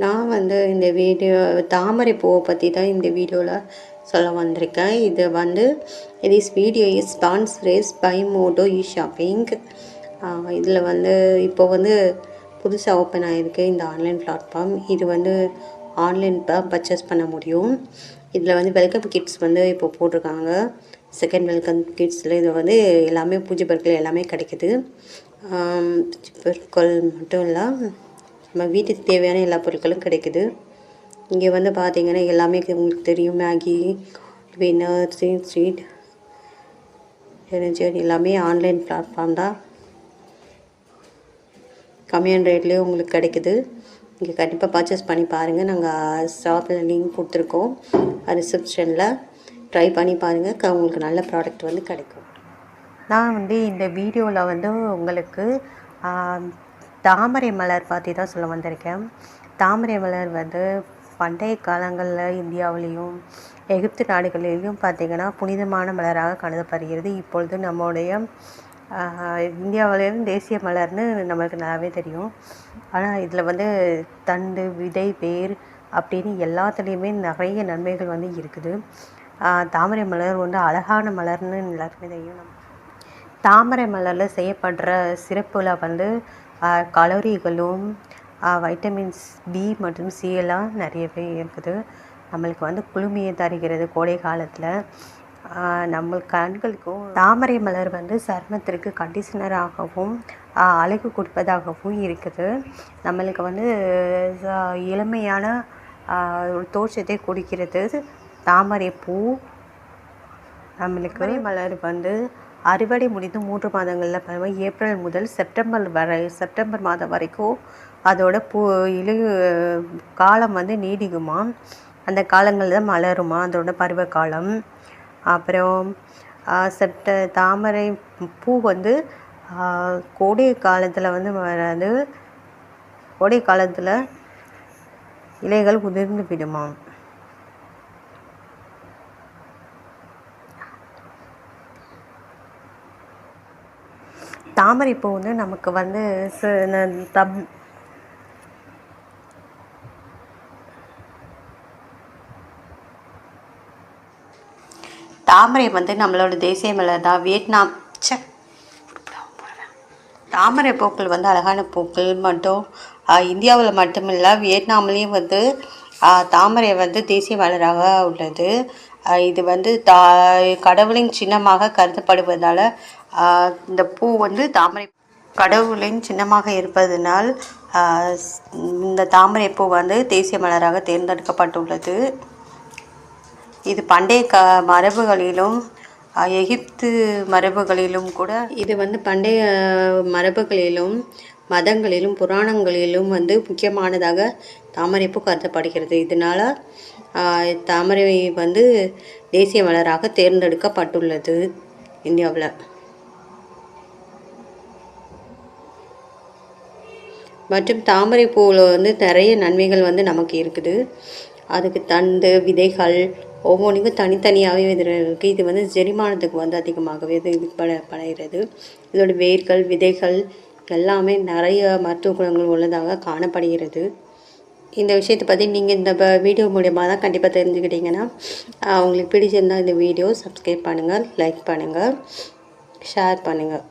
நான் வந்து இந்த வீடியோ தாமரை பூவை பற்றி தான் இந்த வீடியோவில் சொல்ல வந்திருக்கேன். This video is sponsored by Moto shopping. இதில் வந்து இப்போ வந்து புதுசாக ஓப்பன் ஆகிருக்கு இந்த ஆன்லைன் பிளாட்ஃபார்ம். இது வந்து ஆன்லைன் பர்ச்சேஸ் பண்ண முடியும். இதில் வந்து வெல்கம் கிட்ஸ் வந்து இப்போ போட்டிருக்காங்க. செகண்ட் வெல்கம் கிட்ஸில் இது வந்து எல்லாமே பூஜை பொருட்கள் எல்லாமே கிடைக்கிது. பூஜை பொருட்கள் மட்டும் இல்லை, நம்ம வீட்டுக்கு தேவையான எல்லா பொருட்களும் கிடைக்குது. இங்கே வந்து பார்த்திங்கன்னா எல்லாமே உங்களுக்கு தெரியும். மேகி, வினர், ஸ்ட்ரீட் எனர்ஜி எல்லாமே ஆன்லைன் பிளாட்ஃபார்ம் தான். கம்மியான ரேட்லேயும் உங்களுக்கு கிடைக்குது. இங்கே கண்டிப்பாக பர்ச்சேஸ் பண்ணி பாருங்கள். நாங்கள் ஷாப்பில் லிங்க் கொடுத்துருக்கோம், ரிசப்ஷனில் ட்ரை பண்ணி பாருங்கள். உங்களுக்கு நல்ல ப்ராடக்ட் வந்து கிடைக்கும். நான் வந்து இந்த வீடியோவில் வந்து உங்களுக்கு தாமரை மலர் பற்றி தான் சொல்ல வந்திருக்கேன். தாமரை மலர் வந்து பண்டைய காலங்களில் இந்தியாவிலையும் எகிப்து நாடுகளிலும் பார்த்திங்கன்னா புனிதமான மலராக கருதப்படுகிறது. இப்பொழுது நம்முடைய இந்தியாவிலேயும் தேசிய மலர்னு நம்மளுக்கு நல்லாவே தெரியும். ஆனால் இதில் வந்து தண்டு, விதை, வேர் அப்படின்னு எல்லாத்துலேயுமே நிறைய நன்மைகள் வந்து இருக்குது. தாமரை மலர் வந்து அழகான மலர்னு எல்லாருமே தெரியும். தாமரை மலரில் செய்யப்படுற சிறப்பில் வந்து கலோரிகளும் வைட்டமின்ஸ் பி மற்றும் சி எல்லாம் நிறையவே இருக்குது. நம்மளுக்கு வந்து குளுமையை தருகிறது கோடை காலத்தில். நம்ம கண்களுக்கும் தாமரை மலர் வந்து சருமத்திற்கு கண்டிஷனராகவும் அழகு கொடுப்பதாகவும் இருக்குது. நம்மளுக்கு வந்து இளமையான ஒரு தோற்றத்தை கொடுக்கிறது தாமரை பூ. நம்மளுக்கு மலர் வந்து அறுவடை முடிந்து 3 மாதங்களில் ஏப்ரல் முதல் செப்டம்பர் மாதம் வரைக்கும் அதோட காலம் வந்து நீடிக்குமா. அந்த காலங்களில் தான் மலருமா அதோட பருவ காலம். அப்புறம் தாமரை பூ வந்து கோடை காலத்தில் வந்து வராது. கோடை காலத்தில் இலைகள் உதிர்ந்து விடுமா. தாமரைப்பூ வந்து நமக்கு வந்து தாமரை வந்து நம்மளோட தேசிய மலர் தான். தாமரை பூக்கள் வந்து அழகான பூக்கள் மட்டும் இந்தியாவில் மட்டுமில்லை, வியட்நாம்லேயும் வந்து தாமரை வந்து தேசிய மலராக உள்ளது. இது வந்து கடவுளின் சின்னமாக கருதப்படுவதால் இந்த பூ வந்து தாமரை கடவுளின் சின்னமாக இருப்பதனால் இந்த தாமரை பூ வந்து தேசிய மலராக தேர்ந்தெடுக்கப்பட்டுள்ளது. இது பண்டைய மரபுகளிலும் எகிப்து மரபுகளிலும் கூட இது வந்து பண்டைய மரபுகளிலும் மதங்களிலும் புராணங்களிலும் வந்து முக்கியமானதாக தாமரைப்பூ கருதப்படுகிறது. இதனால் தாமரை வந்து தேசிய மலராக தேர்ந்தெடுக்கப்பட்டுள்ளது இந்தியாவில். மற்றும் தாமரை பூவில் வந்து நிறைய நன்மைகள் வந்து நமக்கு இருக்குது. அதுக்கு தண்டு, விதைகள் ஒவ்வொன்றுக்கும் தனித்தனியாகவே இருக்குது. இது வந்து செரிமானத்துக்கு வந்து அதிகமாகவே இது படைகிறது. இதோட வேர்கள், விதைகள் எல்லாமே நிறைய மருத்துவ குணங்கள் உள்ளதாக காணப்படுகிறது. இந்த விஷயத்தை பற்றி நீங்கள் இந்த வீடியோ மூலியமாக தான் கண்டிப்பாக தெரிஞ்சுக்கிட்டீங்கன்னா உங்களுக்கு பிடிச்சிருந்தால் இந்த வீடியோ சப்ஸ்கிரைப் பண்ணுங்கள், லைக் பண்ணுங்கள், ஷேர் பண்ணுங்கள்.